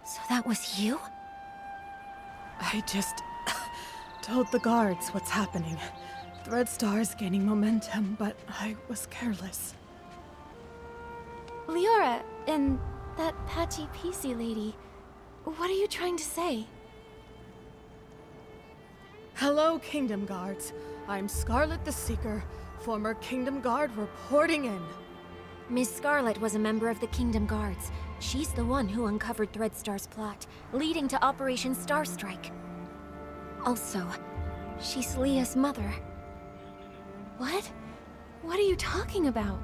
So that was you? I just told the guards what's happening. Red Star's gaining momentum, but I was careless. Leora, and that patchy PC lady, what are you trying to say? Hello, Kingdom Guards. I'm Scarlet the Seeker, former Kingdom Guard reporting in. Miss Scarlet was a member of the Kingdom Guards. She's the one who uncovered Threadstar's plot, leading to Operation Starstrike. Also, she's Leah's mother. What? What are you talking about?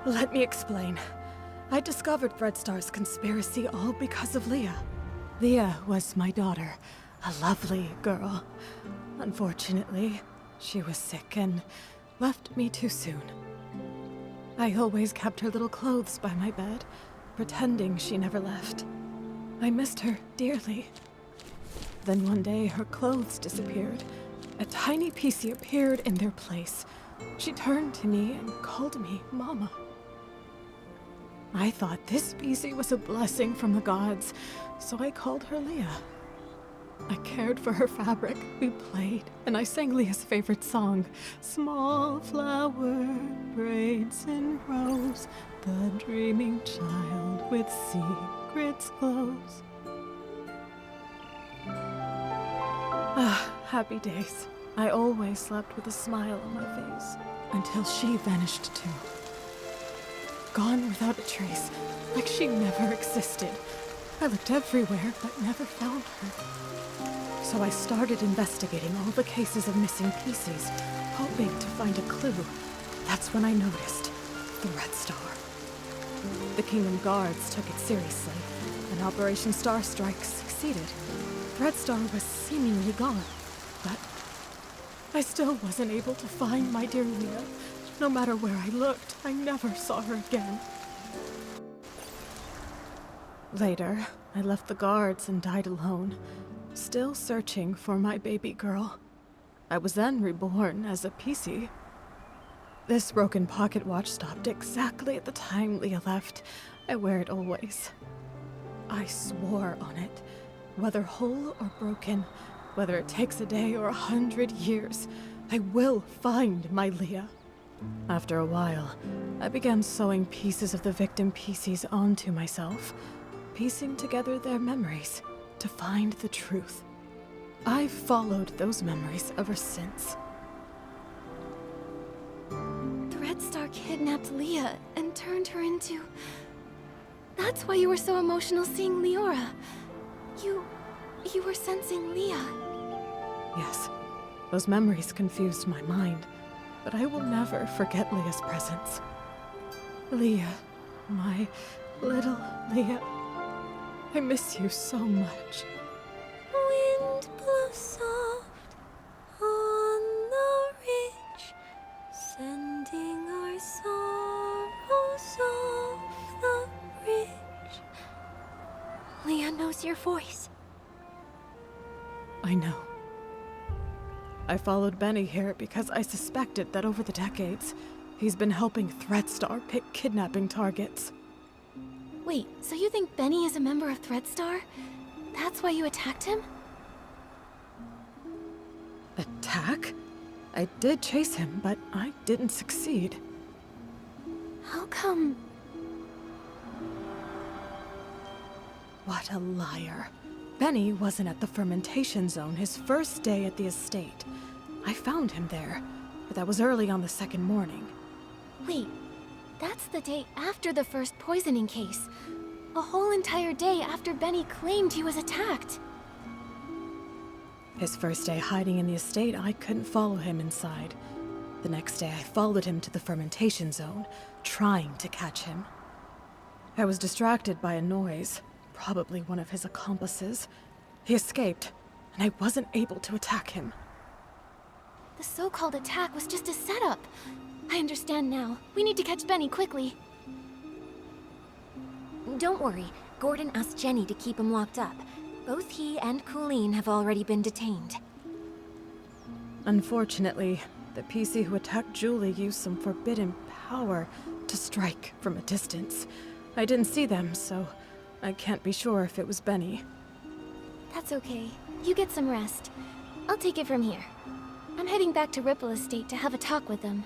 Let me explain. I discovered Threadstar's conspiracy all because of Leah. Leah was my daughter, a lovely girl. Unfortunately, she was sick and left me too soon. I always kept her little clothes by my bed, pretending she never left. I missed her dearly. Then one day, her clothes disappeared. A tiny PC appeared in their place. She turned to me and called me Mama. I thought this PC was a blessing from the gods, so I called her Leah. I cared for her fabric, we played, and I sang Leah's favorite song. Small flower braids in rows, the dreaming child with secrets glows. Ah, happy days. I always slept with a smile on my face, until she vanished too. Gone without a trace, like she never existed. I looked everywhere, but never found her. So I started investigating all the cases of missing PCs, hoping to find a clue. That's when I noticed the Red Star. The Kingdom Guards took it seriously, and Operation Starstrike succeeded. Red Star was seemingly gone, but I still wasn't able to find my dear Leah. No matter where I looked, I never saw her again. Later, I left the guards and died alone, still searching for my baby girl. I was then reborn as a PC. This broken pocket watch stopped exactly at the time Leah left. I wear it always. I swore on it. Whether whole or broken, whether it takes a day or 100 years, I will find my Leah. After a while, I began sewing pieces of the victim PCs onto myself, piecing together their memories to find the truth. I've followed those memories ever since. The Red Star kidnapped Leah and turned her into... That's why you were so emotional seeing Leora. You were sensing Leah. Yes, those memories confused my mind, but I will never forget Leah's presence. Leah, my little Leah, I miss you so much. Wind blows soft on the ridge, sending our sorrows off the bridge. Leah knows your voice. I know. I followed Benny here because I suspected that over the decades, he's been helping Threadstar pick kidnapping targets. Wait, so you think Benny is a member of Threadstar? That's why you attacked him? Attack? I did chase him, but I didn't succeed. How come? What a liar. Benny wasn't at the fermentation zone his first day at the estate. I found him there, but that was early on the second morning. Wait, that's the day after the first poisoning case. A whole entire day after Benny claimed he was attacked. His first day hiding in the estate, I couldn't follow him inside. The next day, I followed him to the fermentation zone, trying to catch him. I was distracted by a noise, probably one of his accomplices. He escaped, and I wasn't able to attack him. The so-called attack was just a setup. I understand now. We need to catch Benny quickly. Don't worry. Gordon asked Jenny to keep him locked up. Both he and Colleen have already been detained. Unfortunately, the PC who attacked Julie used some forbidden power to strike from a distance. I didn't see them, so I can't be sure if it was Benny. That's okay. You get some rest. I'll take it from here. I'm heading back to Ripple Estate to have a talk with them.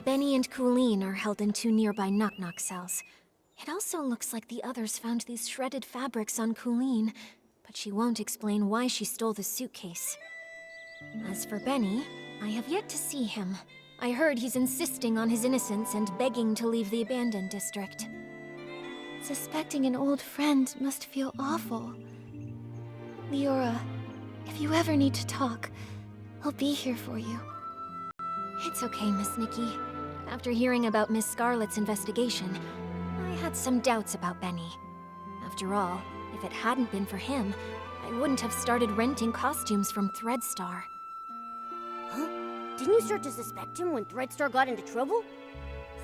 Benny and Colleen are held in 2 nearby knock-knock cells. It also looks like the others found these shredded fabrics on Colleen, but she won't explain why she stole the suitcase. As for Benny, I have yet to see him. I heard he's insisting on his innocence and begging to leave the abandoned district. Suspecting an old friend must feel awful. Leora, if you ever need to talk, I'll be here for you. It's okay, Miss Nikki. After hearing about Miss Scarlet's investigation, I had some doubts about Benny. After all, if it hadn't been for him, I wouldn't have started renting costumes from Threadstar. Huh? Didn't you start to suspect him when Threadstar got into trouble?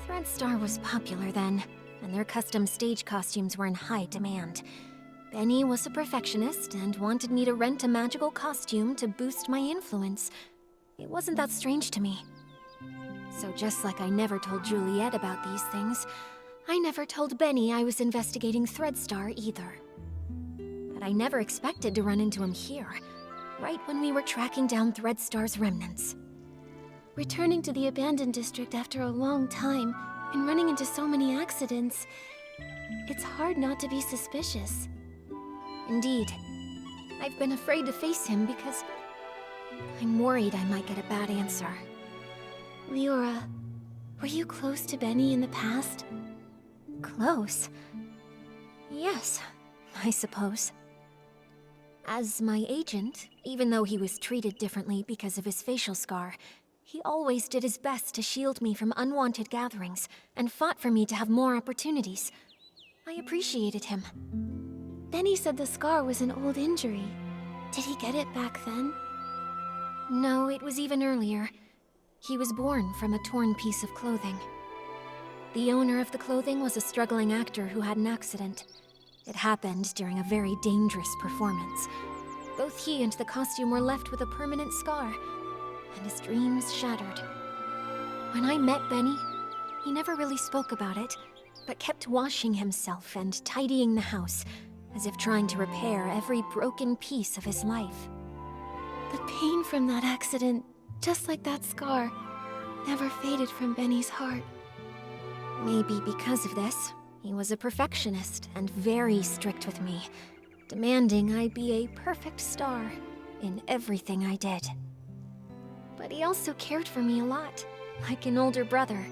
Threadstar was popular then, and their custom stage costumes were in high demand. Benny was a perfectionist and wanted me to rent a magical costume to boost my influence. It wasn't that strange to me. So just like I never told Juliet about these things, I never told Benny I was investigating Threadstar either. But I never expected to run into him here, right when we were tracking down Threadstar's remnants. Returning to the abandoned district after a long time, and running into so many accidents, it's hard not to be suspicious. Indeed, I've been afraid to face him because I'm worried I might get a bad answer. Leora, were you close to Benny in the past? Close? Yes, I suppose. As my agent, even though he was treated differently because of his facial scar, he always did his best to shield me from unwanted gatherings and fought for me to have more opportunities. I appreciated him. Benny said the scar was an old injury. Did he get it back then? No, it was even earlier. He was born from a torn piece of clothing. The owner of the clothing was a struggling actor who had an accident. It happened during a very dangerous performance. Both he and the costume were left with a permanent scar, and his dreams shattered. When I met Benny, he never really spoke about it, but kept washing himself and tidying the house, as if trying to repair every broken piece of his life. The pain from that accident, just like that scar, never faded from Benny's heart. Maybe because of this, he was a perfectionist and very strict with me, demanding I be a perfect star in everything I did. But he also cared for me a lot, like an older brother,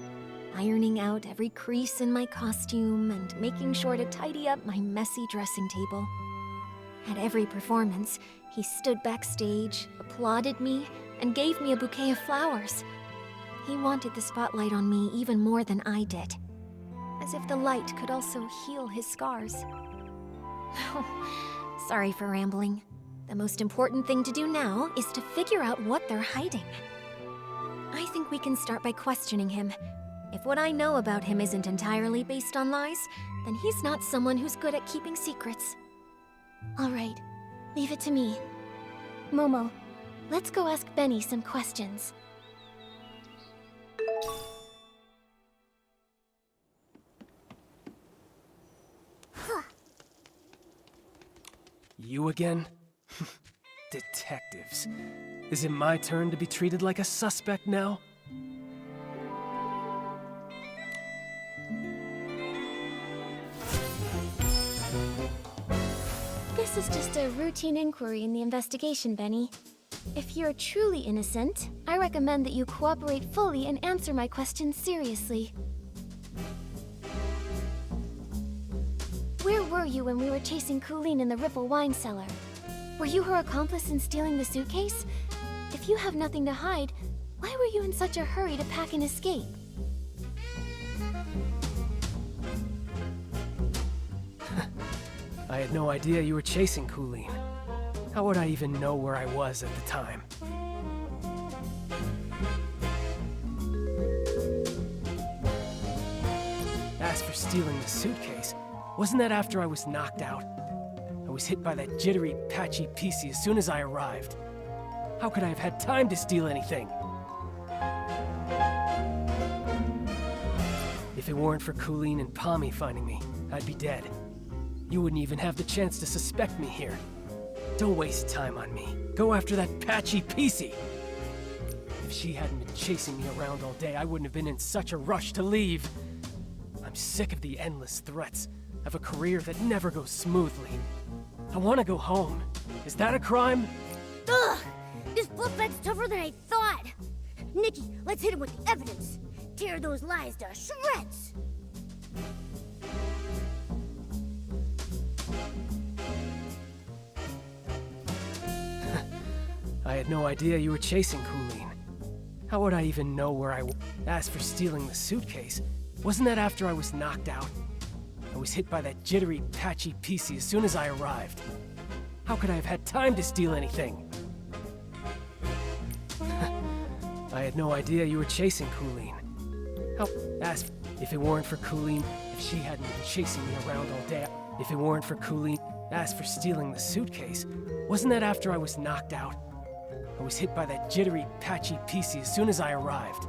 ironing out every crease in my costume and making sure to tidy up my messy dressing table. At every performance, he stood backstage, applauded me, and gave me a bouquet of flowers. He wanted the spotlight on me even more than I did, as if the light could also heal his scars. Sorry for rambling. The most important thing to do now is to figure out what they're hiding. I think we can start by questioning him. If what I know about him isn't entirely based on lies, then he's not someone who's good at keeping secrets. All right, leave it to me. Momo, let's go ask Benny some questions. You again? Detectives. Is it my turn to be treated like a suspect now? This is just a routine inquiry in the investigation, Benny. If you're truly innocent, I recommend that you cooperate fully and answer my questions seriously. Where were you when we were chasing Colleen in the Ripple wine cellar? Were you her accomplice in stealing the suitcase? If you have nothing to hide, why were you in such a hurry to pack and escape? I had no idea you were chasing Colleen. How would I even know where I was at the time? As for stealing the suitcase, wasn't that after I was knocked out? I was hit by that jittery, patchy PC as soon as I arrived. How could I have had time to steal anything? If it weren't for Colleen and Pommy finding me, I'd be dead. You wouldn't even have the chance to suspect me here. Don't waste time on me. Go after that patchy PC! If she hadn't been chasing me around all day, I wouldn't have been in such a rush to leave. I'm sick of the endless threats, of a career that never goes smoothly. I want to go home. Is that a crime? Ugh! This fluff bag's tougher than I thought! Nikki, let's hit him with the evidence! Tear those lies to shreds! I had no idea you were chasing Colleen. How would I even know where I was? As for stealing the suitcase, wasn't that after I was knocked out? I was hit by that jittery, patchy PC as soon as I arrived. How could I have had time to steal anything? I had no idea you were chasing Colleen. If it weren't for Colleen, if she hadn't been chasing me around all day, if it weren't for Colleen, as for stealing the suitcase, wasn't that after I was knocked out? I was hit by that jittery, patchy PC as soon as I arrived.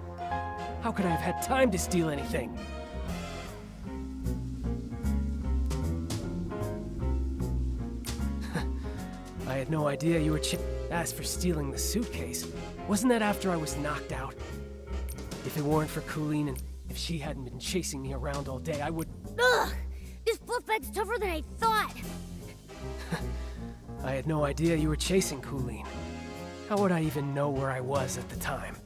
How could I have had time to steal anything? I had no idea you were As for stealing the suitcase, wasn't that after I was knocked out? If it weren't for Colleen and if she hadn't been chasing me around all day, I would... Ugh! This fluff bag's tougher than I thought! I had no idea you were chasing Colleen. How would I even know where I was at the time?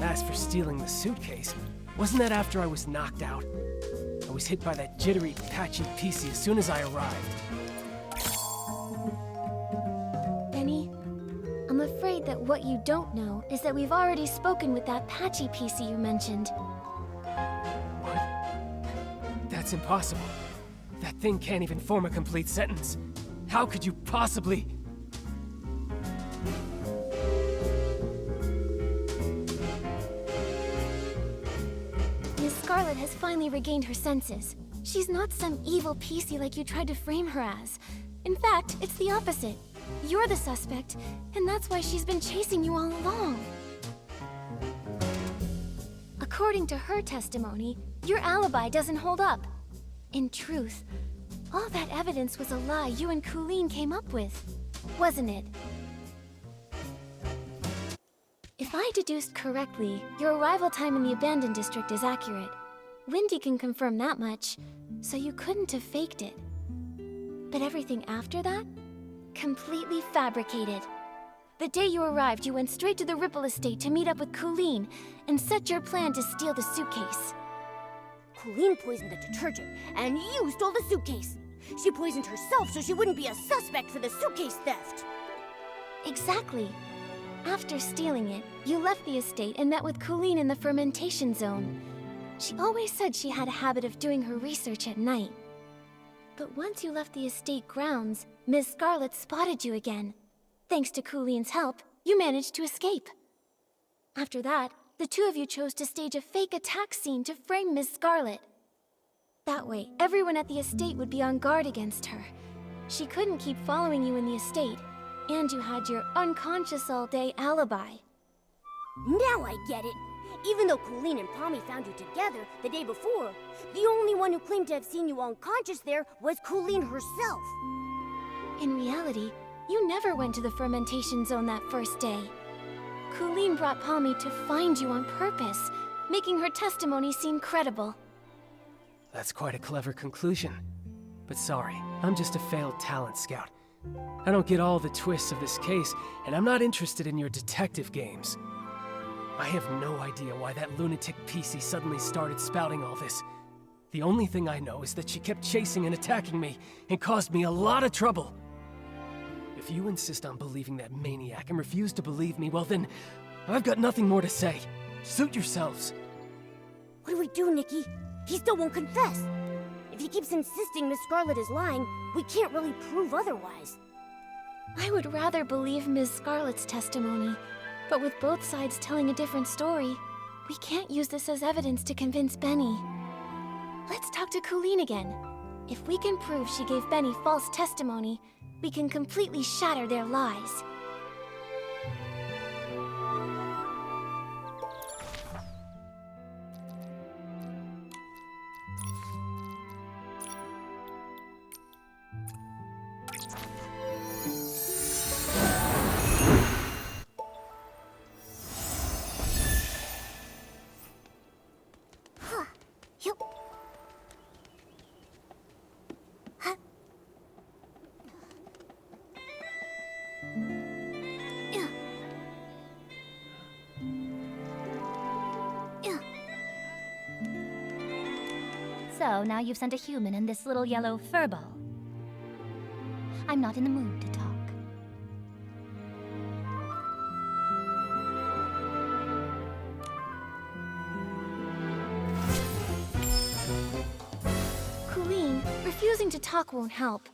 As for stealing the suitcase, wasn't that after I was knocked out? I was hit by that jittery, patchy PC as soon as I arrived. Benny, I'm afraid that what you don't know is that we've already spoken with that patchy PC you mentioned. What? That's impossible. That thing can't even form a complete sentence. How could you possibly... Scarlet has finally regained her senses. She's not some evil PC like you tried to frame her as. In fact, it's the opposite. You're the suspect, and that's why she's been chasing you all along. According to her testimony, your alibi doesn't hold up. In truth, all that evidence was a lie you and Colleen came up with, wasn't it? If I deduced correctly, your arrival time in the abandoned district is accurate. Windy can confirm that much, so you couldn't have faked it. But everything after that? Completely fabricated. The day you arrived, you went straight to the Ripple estate to meet up with Colleen and set your plan to steal the suitcase. Colleen poisoned the detergent, and you stole the suitcase. She poisoned herself so she wouldn't be a suspect for the suitcase theft. Exactly. After stealing it, you left the estate and met with Colleen in the fermentation zone. She always said she had a habit of doing her research at night. But once you left the estate grounds, Ms. Scarlet spotted you again. Thanks to Colleen's help, you managed to escape. After that, the two of you chose to stage a fake attack scene to frame Ms. Scarlet. That way, everyone at the estate would be on guard against her. She couldn't keep following you in the estate, And you had your unconscious all day alibi. Now I get it. Even though Colleen and Pommy found you together the day before, the only one who claimed to have seen you unconscious there was Colleen herself. In reality, you never went to the fermentation zone that first day. Colleen brought Pommy to find you on purpose, making her testimony seem credible. That's quite a clever conclusion. But sorry, I'm just a failed talent scout. I don't get all the twists of this case, and I'm not interested in your detective games. I have no idea why that lunatic PC suddenly started spouting all this. The only thing I know is that she kept chasing and attacking me, and caused me a lot of trouble. If you insist on believing that maniac and refuse to believe me, well then, I've got nothing more to say. Suit yourselves. What do we do, Nikki? He still won't confess. If he keeps insisting Miss Scarlet is lying, we can't really prove otherwise. I would rather believe Ms. Scarlet's testimony, but with both sides telling a different story, we can't use this as evidence to convince Benny. Let's talk to Colleen again. If we can prove she gave Benny false testimony, we can completely shatter their lies. So, now you've sent a human and this little yellow furball. I'm not in the mood to talk. Colleen, refusing to talk won't help.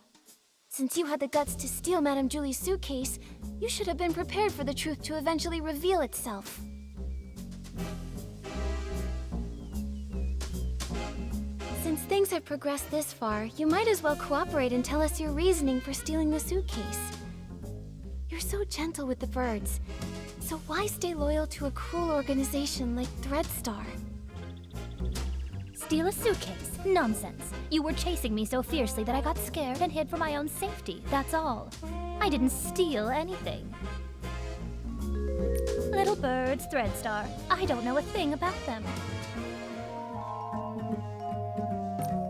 Since you had the guts to steal Madame Julie's suitcase, you should have been prepared for the truth to eventually reveal itself. Since things have progressed this far, you might as well cooperate and tell us your reasoning for stealing the suitcase. You're so gentle with the birds, so why stay loyal to a cruel organization like Threadstar? Steal a suitcase? Nonsense. You were chasing me so fiercely that I got scared and hid for my own safety, that's all. I didn't steal anything. Little birds, Threadstar. I don't know a thing about them.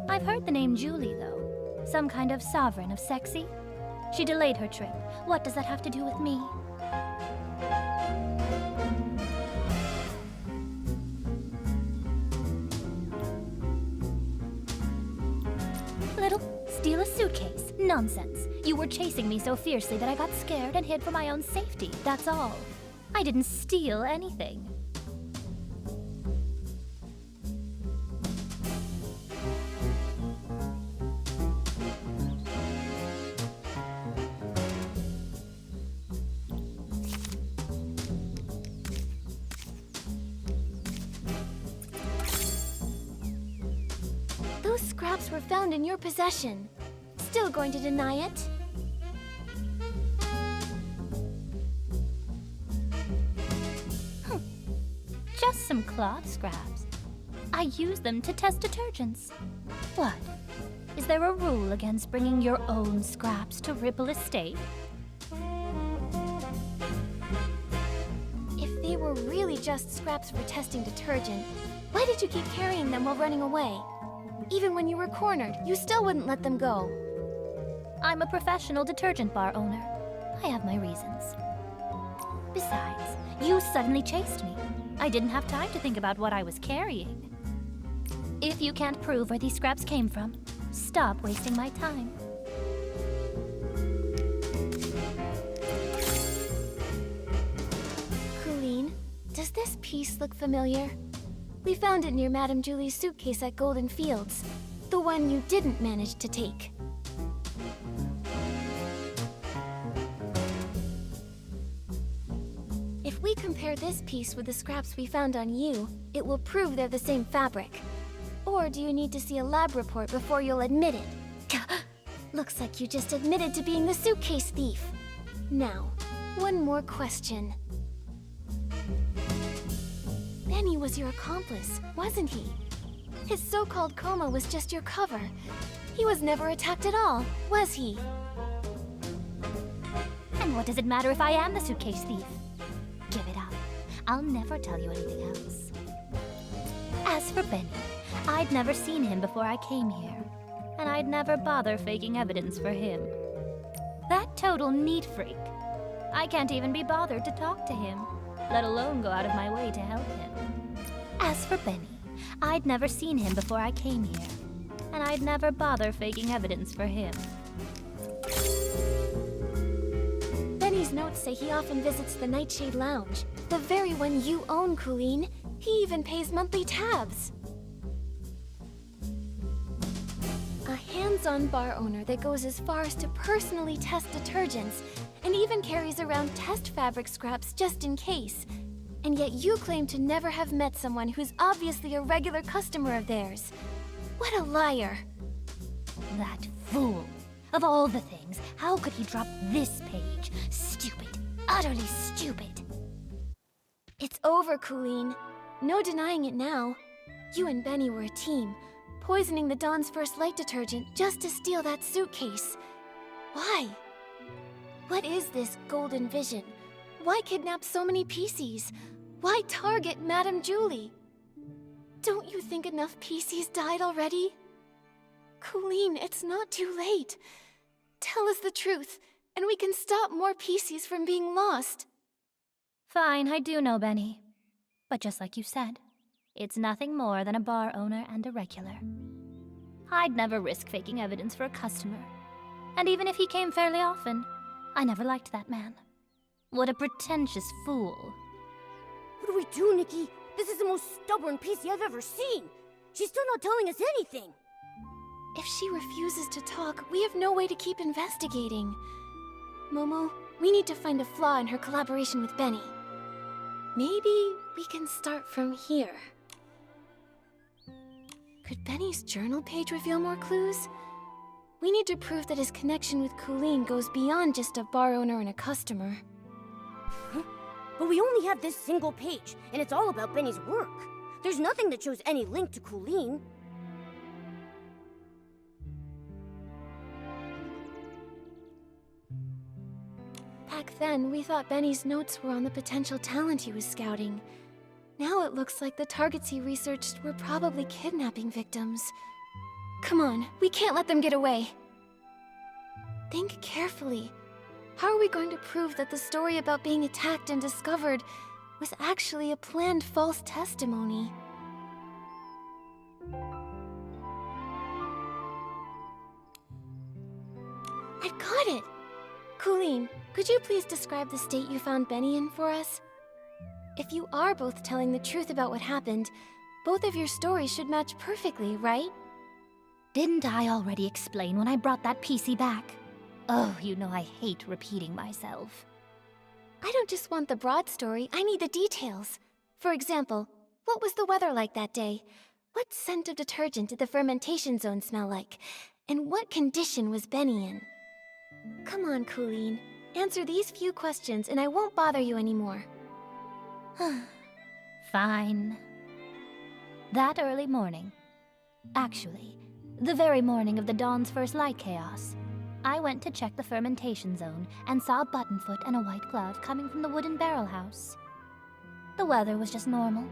I've heard the name Julie, though. Some kind of sovereign of sexy. She delayed her trip. What does that have to do with me? Steal a suitcase? Nonsense. You were chasing me so fiercely that I got scared and hid for my own safety, that's all. I didn't steal anything. Those scraps were found in your possession. Still going to deny it? Just some cloth scraps. I use them to test detergents. What? Is there a rule against bringing your own scraps to Ripple Estate? If they were really just scraps for testing detergent, why did you keep carrying them while running away? Even when you were cornered, you still wouldn't let them go. I'm a professional detergent bar owner. I have my reasons. Besides, you suddenly chased me. I didn't have time to think about what I was carrying. If you can't prove where these scraps came from, stop wasting my time. Colleen, does this piece look familiar? We found it near Madame Julie's suitcase at Golden Fields. The one you didn't manage to take. If we compare this piece with the scraps we found on you, it will prove they're the same fabric. Or do you need to see a lab report before you'll admit it? Looks like you just admitted to being the suitcase thief. Now, one more question. Benny was your accomplice, wasn't he? His so-called coma was just your cover. He was never attacked at all, was he? And what does it matter if I am the suitcase thief? Give it up. I'll never tell you anything else. As for Benny, I'd never seen him before I came here, and I'd never bother faking evidence for him. That total neat freak. I can't even be bothered to talk to him, let alone go out of my way to help him. As for Benny, I'd never seen him before I came here, and I'd never bother faking evidence for him. Benny's notes say he often visits the Nightshade Lounge, the very one you own, Colleen. He even pays monthly tabs. A hands-on bar owner that goes as far as to personally test detergents and even carries around test fabric scraps just in case. And yet you claim to never have met someone who's obviously a regular customer of theirs. What a liar. That fool. Of all the things, how could he drop this page? Stupid. Utterly stupid. It's over, Colleen. No denying it now. You and Benny were a team, poisoning the Dawn's First Light detergent just to steal that suitcase. Why? What is this golden vision? Why kidnap so many PCs? Why target Madame Julie? Don't you think enough PCs died already? Colleen, it's not too late. Tell us the truth, and we can stop more PCs from being lost. Fine, I do know Benny. But just like you said, it's nothing more than a bar owner and a regular. I'd never risk faking evidence for a customer. And even if he came fairly often, I never liked that man. What a pretentious fool. What do we do, Nikki? This is the most stubborn PC I've ever seen. She's still not telling us anything. If she refuses to talk, we have no way to keep investigating. Momo, we need to find a flaw in her collaboration with Benny. Maybe we can start from here. Could Benny's journal page reveal more clues? We need to prove that his connection with Colleen goes beyond just a bar owner and a customer. But we only have this single page, and it's all about Benny's work. There's nothing that shows any link to Colleen. Back then, we thought Benny's notes were on the potential talent he was scouting. Now it looks like the targets he researched were probably kidnapping victims. Come on, we can't let them get away. Think carefully. How are we going to prove that the story about being attacked and discovered was actually a planned false testimony? I've got it! Colleen, could you please describe the state you found Benny in for us? If you are both telling the truth about what happened, both of your stories should match perfectly, right? Didn't I already explain when I brought that PC back? Oh, you know I hate repeating myself. I don't just want the broad story, I need the details. For example, what was the weather like that day? What scent of detergent did the fermentation zone smell like? And what condition was Benny in? Come on, Colleen. Answer these few questions and I won't bother you anymore. Fine. That early morning, actually, the very morning of the Dawn's First Light chaos, I went to check the fermentation zone and saw a buttonfoot and a white glove coming from the wooden barrel house. The weather was just normal.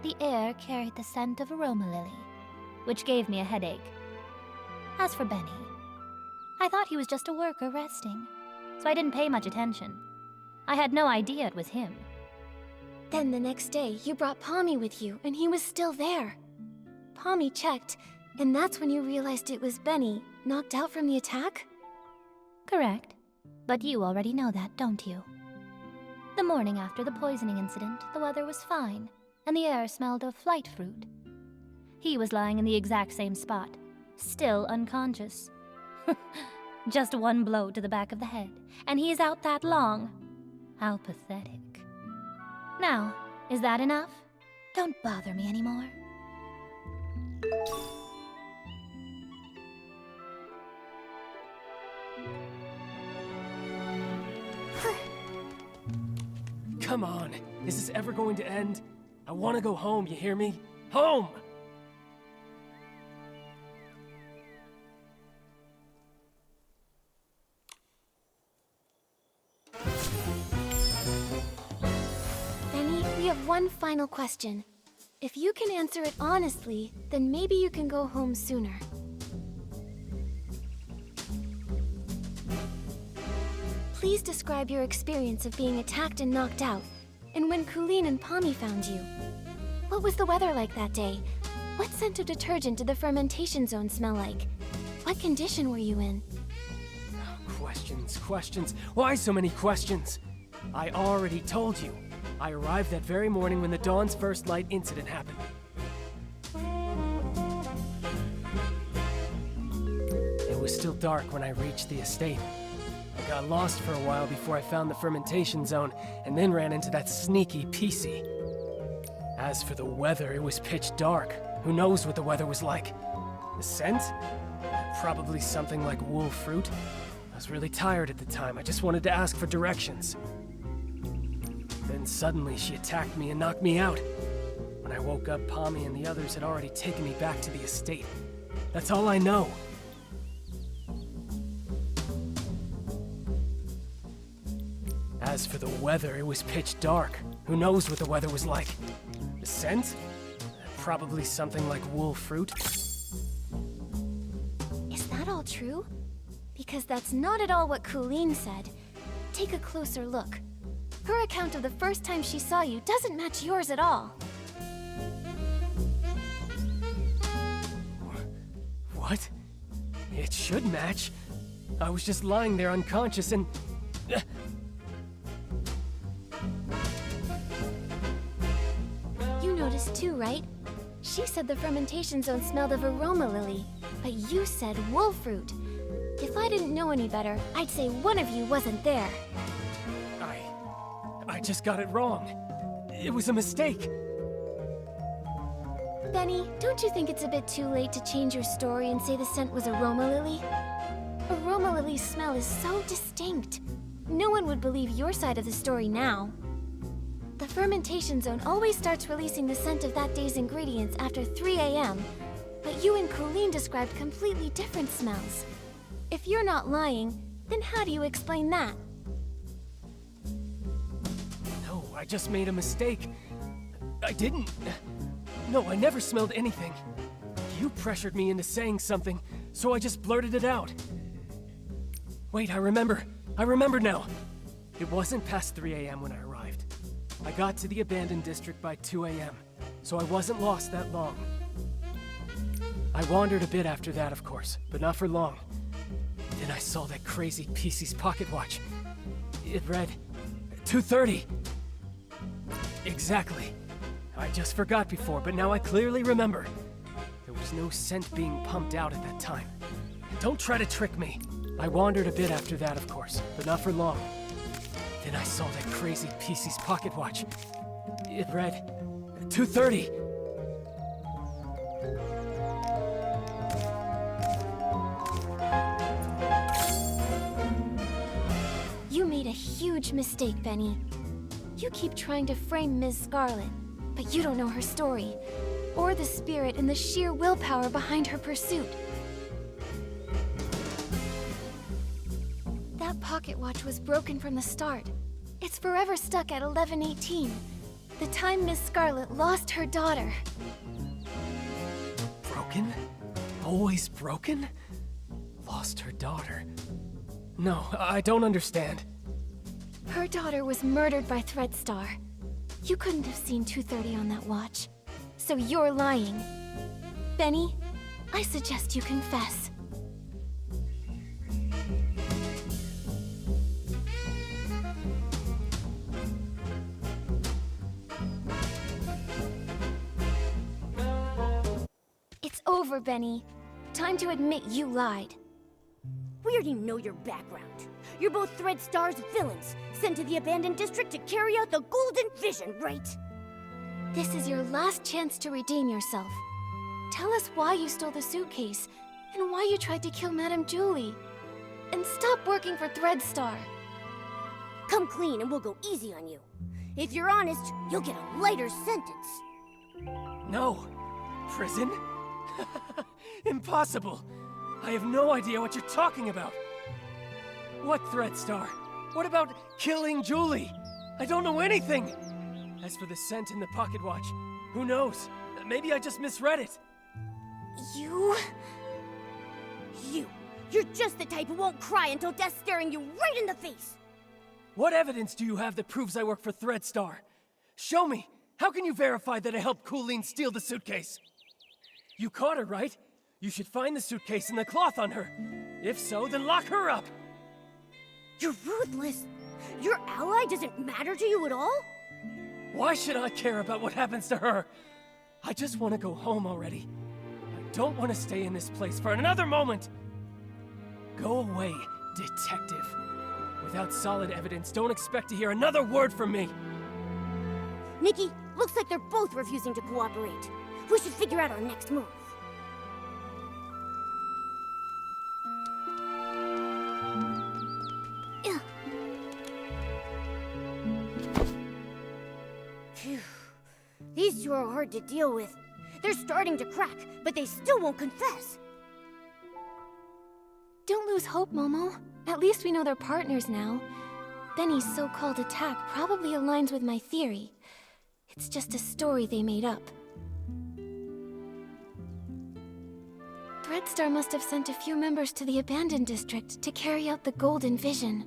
The air carried the scent of aroma lily, which gave me a headache. As for Benny, I thought he was just a worker resting, so I didn't pay much attention. I had no idea it was him. Then the next day, you brought Pommy with you, and he was still there. Pommy checked, and that's when you realized it was Benny, knocked out from the attack? Correct. But you already know that, don't you? The morning after the poisoning incident, the weather was fine, and the air smelled of flight fruit. He was lying in the exact same spot, still unconscious. Just one blow to the back of the head, and he is out that long. How pathetic. Now, is that enough? Don't bother me anymore. Come on, is this ever going to end? I want to go home, you hear me? Home! Benny, we have one final question. If you can answer it honestly, then maybe you can go home sooner. Please describe your experience of being attacked and knocked out, and when Colleen and Pommy found you. What was the weather like that day? What scent of detergent did the fermentation zone smell like? What condition were you in? Questions. Why so many questions? I already told you. I arrived that very morning when the Dawn's First Light incident happened. It was still dark when I reached the estate. I got lost for a while before I found the fermentation zone, and then ran into that sneaky PC. As for the weather, it was pitch dark. Who knows what the weather was like? The scent? Probably something like wool fruit. I was really tired at the time. I just wanted to ask for directions. Then suddenly she attacked me and knocked me out. When I woke up, Pommy and the others had already taken me back to the estate. That's all I know. As for the weather, it was pitch dark. Who knows what the weather was like? The scent? Probably something like wool fruit. Is that all true? Because that's not at all what Colleen said. Take a closer look. Her account of the first time she saw you doesn't match yours at all. What? It should match. I was just lying there unconscious and... You noticed too, right? She said the fermentation zone smelled of aroma lily, but you said wool fruit. If I didn't know any better, I'd say one of you wasn't there. I just got it wrong. It was a mistake. Benny, don't you think it's a bit too late to change your story and say the scent was aroma lily? Aroma lily's smell is so distinct. No one would believe your side of the story now. The fermentation zone always starts releasing the scent of that day's ingredients after 3 a.m., but you and Colleen described completely different smells. If you're not lying, then how do you explain that? No, I just made a mistake. I didn't. No, I never smelled anything. You pressured me into saying something, so I just blurted it out. Wait, I remember. I remember now. It wasn't past 3 a.m. when I arrived. I got to the abandoned district by 2 a.m., so I wasn't lost that long. I wandered a bit after that, of course, but not for long. Then I saw that crazy PC's pocket watch. It read 2:30. Exactly. I just forgot before, but now I clearly remember. There was no scent being pumped out at that time. Don't try to trick me. I wandered a bit after that, of course, but not for long. Then I saw that crazy PC's pocket watch. It read 2:30. You made a huge mistake, Benny. You keep trying to frame Ms. Scarlet, but you don't know her story, or the spirit and the sheer willpower behind her pursuit. That pocket watch was broken from the start. It's forever stuck at 11:18, the time Miss Scarlet lost her daughter. Broken? Always broken? Lost her daughter? No, I don't understand. Her daughter was murdered by Threadstar. You couldn't have seen 2:30 on that watch. So you're lying. Benny, I suggest you confess. It's over, Benny. Time to admit you lied. We already know your background. You're both Threadstar's villains, sent to the abandoned district to carry out the Golden Vision, right? This is your last chance to redeem yourself. Tell us why you stole the suitcase, and why you tried to kill Madame Julie. And stop working for Threadstar. Come clean and we'll go easy on you. If you're honest, you'll get a lighter sentence. No. Prison? Impossible. I have no idea what you're talking about. What threat, Star? What about killing Julie? I don't know anything. As for the scent in the pocket watch, who knows? Maybe I just misread it. You're just the type who won't cry until death's staring you right in the face. What evidence do you have that proves I work for Threadstar? Show me! How can you verify that I helped Colleen steal the suitcase? You caught her, right? You should find the suitcase and the cloth on her. If so, then lock her up! You're ruthless. Your ally doesn't matter to you at all? Why should I care about what happens to her? I just want to go home already. I don't want to stay in this place for another moment! Go away, detective. Without solid evidence, don't expect to hear another word from me! Nikki, looks like they're both refusing to cooperate. We should figure out our next move. Phew. These two are hard to deal with. They're starting to crack, but they still won't confess. Don't lose hope, Momo. At least we know they're partners now. Benny's so-called attack probably aligns with my theory. It's just a story they made up. Threadstar must have sent a few members to the abandoned district to carry out the Golden Vision.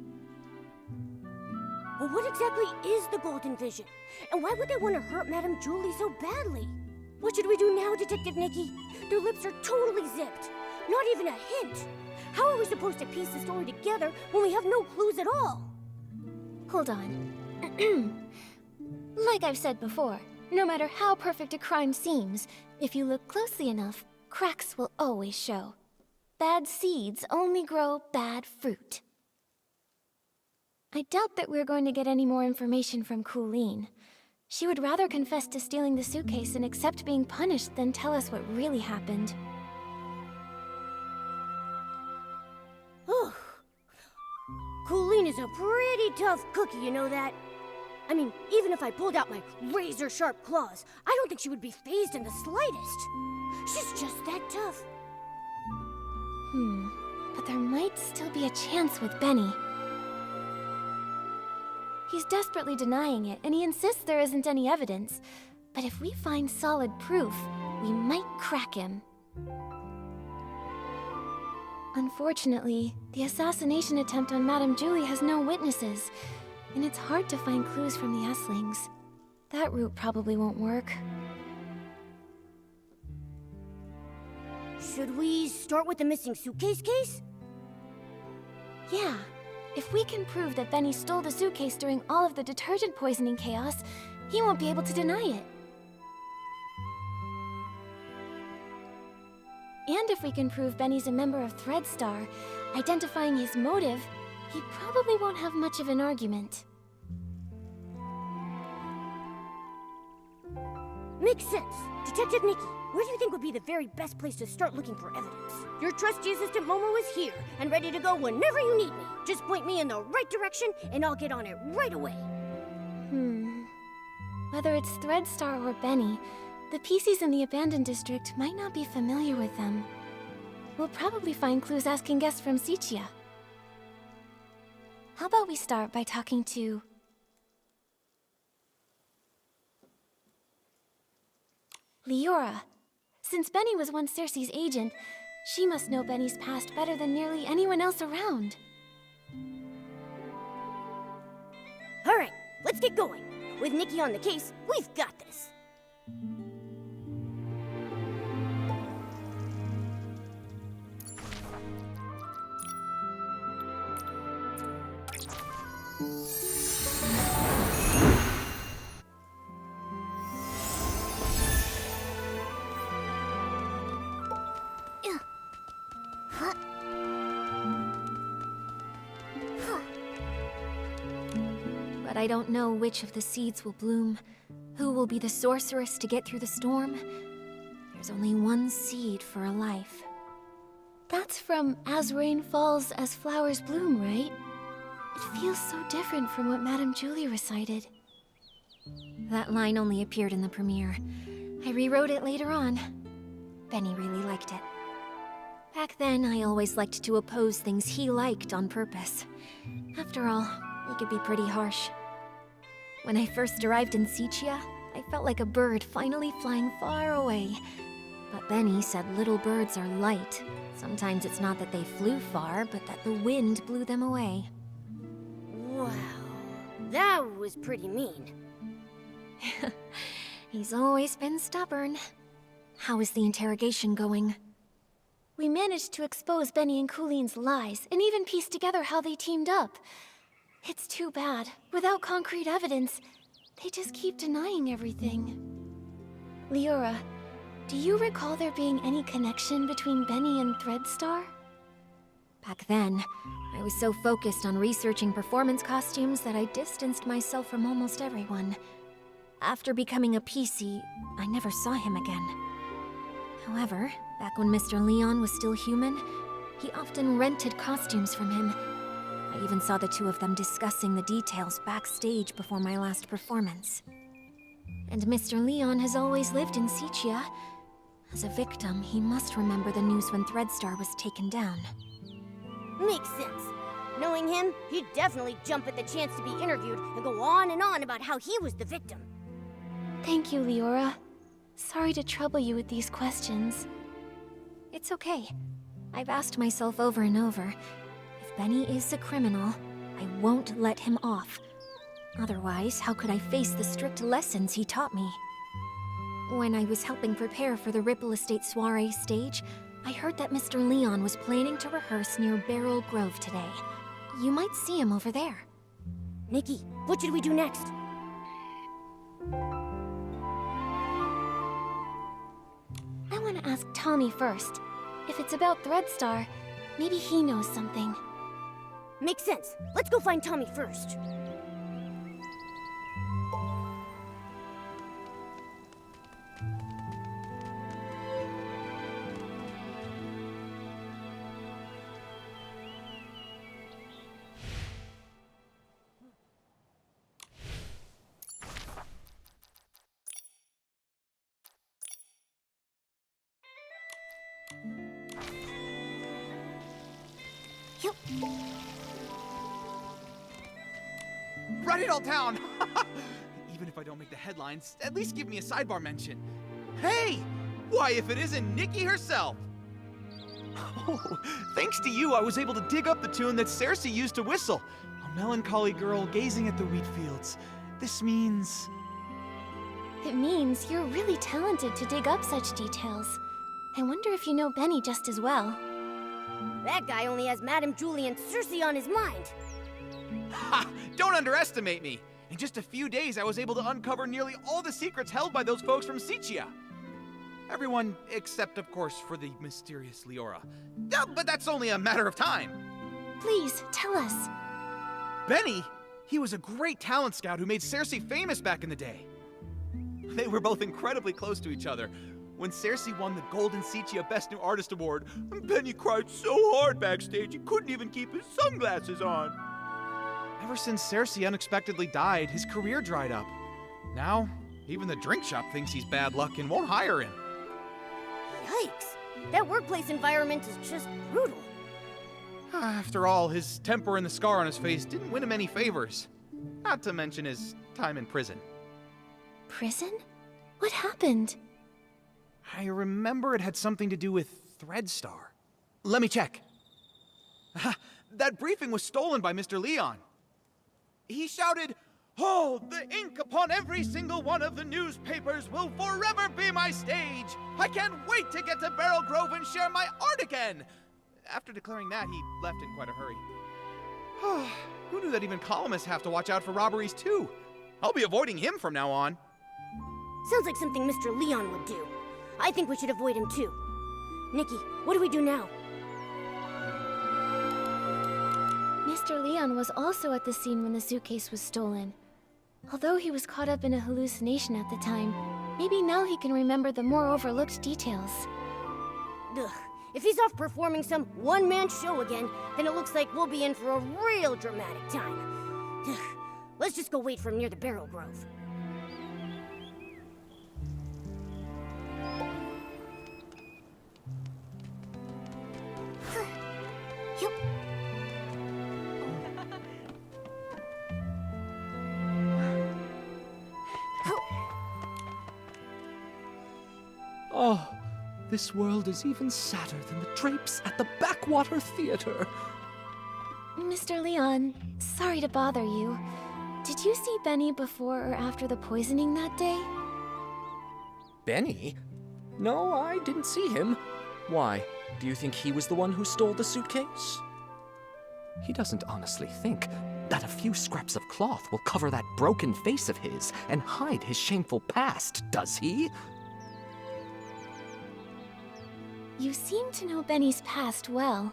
Well, what exactly is the Golden Vision? And why would they want to hurt Madame Julie so badly? What should we do now, Detective Nikki? Their lips are totally zipped. Not even a hint. How are we supposed to piece the story together when we have no clues at all? Hold on. Like I've said before, no matter how perfect a crime seems, if you look closely enough, cracks will always show. Bad seeds only grow bad fruit. I doubt that we're going to get any more information from Colleen. She would rather confess to stealing the suitcase and accept being punished than tell us what really happened. Colleen is a pretty tough cookie, you know that? I mean, even if I pulled out my razor-sharp claws, I don't think she would be fazed in the slightest. She's just that tough. But there might still be a chance with Benny. He's desperately denying it, and he insists there isn't any evidence. But if we find solid proof, we might crack him. Unfortunately, the assassination attempt on Madame Julie has no witnesses, and it's hard to find clues from the Esslings. That route probably won't work. Should we start with the missing suitcase case? Yeah. If we can prove that Benny stole the suitcase during all of the detergent poisoning chaos, he won't be able to deny it. And if we can prove Benny's a member of Threadstar, identifying his motive, he probably won't have much of an argument. Makes sense. Detective Nikki, where do you think would be the very best place to start looking for evidence? Your trusty assistant Momo is here and ready to go whenever you need me. Just point me in the right direction and I'll get on it right away. Whether it's Threadstar or Benny, the PCs in the abandoned district might not be familiar with them. We'll probably find clues asking guests from Sichia. How about we start by talking to... Leora. Since Benny was once Cersei's agent, she must know Benny's past better than nearly anyone else around. All right, let's get going. With Nikki on the case, we've got this. But I don't know which of the seeds will bloom, who will be the sorceress to get through the storm. There's only one seed for a life. That's from As Rain Falls, As Flowers Bloom, right? It feels so different from what Madame Julie recited. That line only appeared in the premiere. I rewrote it later on. Benny really liked it. Back then, I always liked to oppose things he liked on purpose. After all, he could be pretty harsh. When I first arrived in Sicia, I felt like a bird finally flying far away. But Benny said little birds are light. Sometimes it's not that they flew far, but that the wind blew them away. Wow, that was pretty mean. He's always been stubborn. How is the interrogation going? We managed to expose Benny and Cooline's lies, and even piece together how they teamed up. It's too bad. Without concrete evidence, they just keep denying everything. Leora, do you recall there being any connection between Benny and Threadstar? Back then, I was so focused on researching performance costumes that I distanced myself from almost everyone. After becoming a PC, I never saw him again. However, back when Mr. Leon was still human, he often rented costumes from him. I even saw the two of them discussing the details backstage before my last performance. And Mr. Leon has always lived in Sicia. As a victim, he must remember the news when Threadstar was taken down. Makes sense. Knowing him, he'd definitely jump at the chance to be interviewed and go on and on about how he was the victim. Thank you, Leora. Sorry to trouble you with these questions. It's okay. I've asked myself over and over, if Benny is a criminal, I won't let him off. Otherwise, how could I face the strict lessons he taught me? When I was helping prepare for the Ripple Estate soiree stage, I heard that Mr. Leon was planning to rehearse near Beryl Grove today. You might see him over there. Nikki, what should we do next? I want to ask Tommy first. If it's about Threadstar, maybe he knows something. Makes sense. Let's go find Tommy first. Run it all down! Even if I don't make the headlines, at least give me a sidebar mention. Hey! Why, if it isn't Nikki herself! Oh, thanks to you, I was able to dig up the tune that Cersei used to whistle. A melancholy girl gazing at the wheat fields. This means... It means you're really talented to dig up such details. I wonder if you know Benny just as well. That guy only has Madame Julie and Cersei on his mind. Ha! Don't underestimate me! In just a few days, I was able to uncover nearly all the secrets held by those folks from Sicia. Everyone except, of course, for the mysterious Leora. But that's only a matter of time. Please, tell us. Benny? He was a great talent scout who made Cersei famous back in the day. They were both incredibly close to each other. When Cersei won the Golden Sicia Best New Artist Award, Benny cried so hard backstage he couldn't even keep his sunglasses on. Ever since Cersei unexpectedly died, his career dried up. Now, even the drink shop thinks he's bad luck and won't hire him. Yikes! That workplace environment is just brutal. After all, his temper and the scar on his face didn't win him any favors. Not to mention his time in prison. Prison? What happened? I remember it had something to do with Threadstar. Let me check. That briefing was stolen by Mr. Leon. He shouted, "Oh, the ink upon every single one of the newspapers will forever be my stage! I can't wait to get to Beryl Grove and share my art again!" After declaring that, he left in quite a hurry. Who knew that even columnists have to watch out for robberies too? I'll be avoiding him from now on. Sounds like something Mr. Leon would do. I think we should avoid him too. Nikki, what do we do now? Mr. Leon was also at the scene when the suitcase was stolen. Although he was caught up in a hallucination at the time, maybe now he can remember the more overlooked details. Ugh. If he's off performing some one-man show again, then it looks like we'll be in for a real dramatic time. Ugh. Let's just go wait for him near the Beryl Grove. Oh, this world is even sadder than the drapes at the Backwater Theater. Mr. Leon, sorry to bother you. Did you see Benny before or after the poisoning that day? Benny? No, I didn't see him. Why? Do you think he was the one who stole the suitcase? He doesn't honestly think that a few scraps of cloth will cover that broken face of his and hide his shameful past, does he? You seem to know Benny's past well.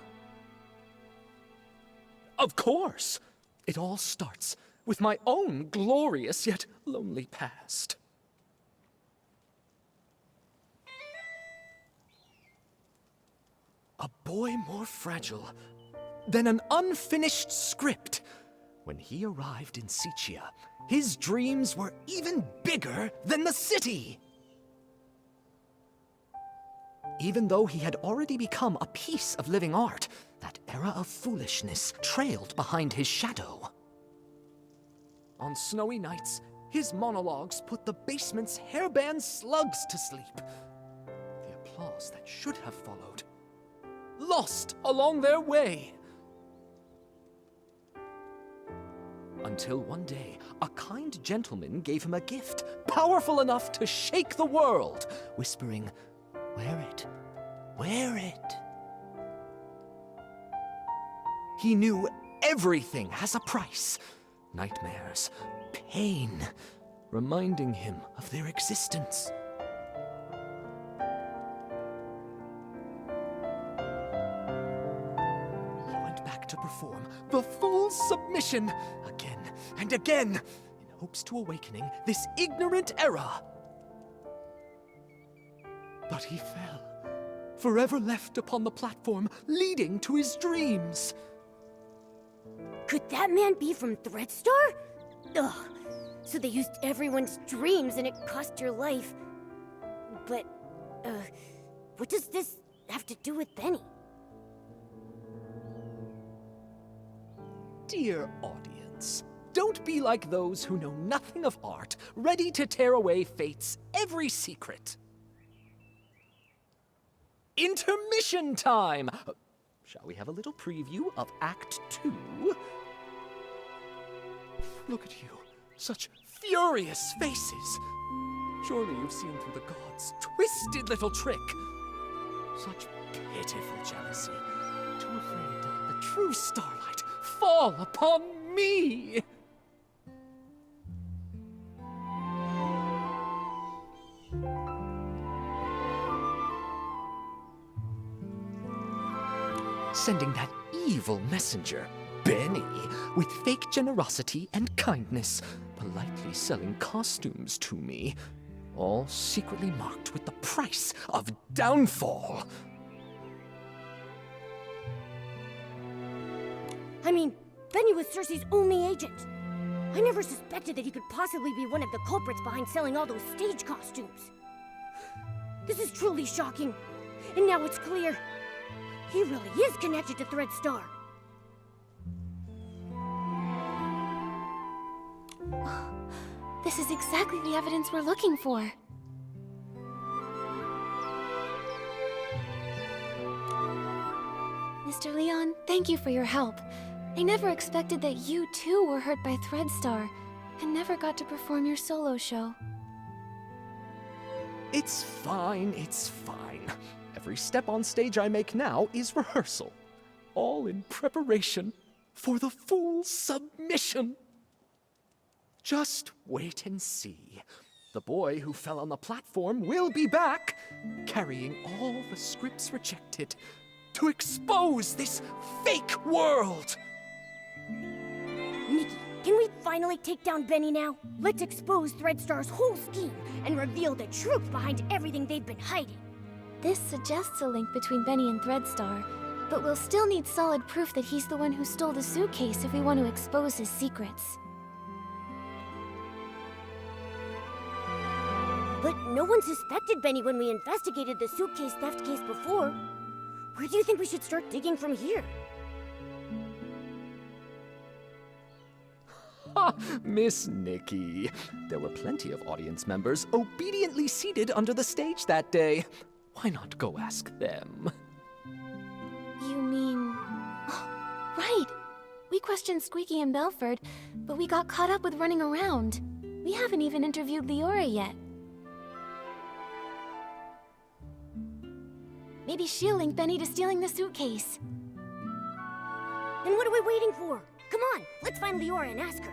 Of course! It all starts with my own glorious yet lonely past. A boy more fragile than an unfinished script. When he arrived in Sichia, his dreams were even bigger than the city. Even though he had already become a piece of living art, that era of foolishness trailed behind his shadow. On snowy nights, his monologues put the basement's hairband slugs to sleep. The applause that should have followed, lost along their way. Until one day, a kind gentleman gave him a gift powerful enough to shake the world, whispering, "Wear it, wear it." He knew everything has a price. Nightmares, pain, reminding him of their existence. He went back to perform the full submission again and again in hopes to awakening this ignorant era. But he fell, forever left upon the platform leading to his dreams. Could that man be from Threadstar? Ugh. So they used everyone's dreams and it cost your life. But, what does this have to do with Benny? Dear audience, don't be like those who know nothing of art, ready to tear away fate's every secret. Intermission time! Shall we have a little preview of Act 2? Look at you, such furious faces. Surely you've seen through the gods' twisted little trick. Such pitiful jealousy, too afraid to let the true starlight fall upon me. Sending that evil messenger, Benny, with fake generosity and kindness, politely selling costumes to me, all secretly marked with the price of downfall. I mean, Benny was Cersei's only agent. I never suspected that he could possibly be one of the culprits behind selling all those stage costumes. This is truly shocking. And now it's clear. He really is connected to Threadstar. This is exactly the evidence we're looking for. Mr. Leon, thank you for your help. I never expected that you too were hurt by Threadstar, and never got to perform your solo show. It's fine, it's fine. Every step on stage I make now is rehearsal, all in preparation for the full submission. Just wait and see. The boy who fell on the platform will be back, carrying all the scripts rejected to expose this fake world. Nikki, can we finally take down Benny now? Let's expose Threadstar's whole scheme and reveal the truth behind everything they've been hiding. This suggests a link between Benny and Threadstar, but we'll still need solid proof that he's the one who stole the suitcase if we want to expose his secrets. But no one suspected Benny when we investigated the suitcase theft case before. Where do you think we should start digging from here? Miss Nikki. There were plenty of audience members obediently seated under the stage that day. Why not go ask them? You mean... Right! We questioned Squeaky and Belford, but we got caught up with running around. We haven't even interviewed Leora yet. Maybe she'll link Benny to stealing the suitcase. Then what are we waiting for? Come on, let's find Leora and ask her.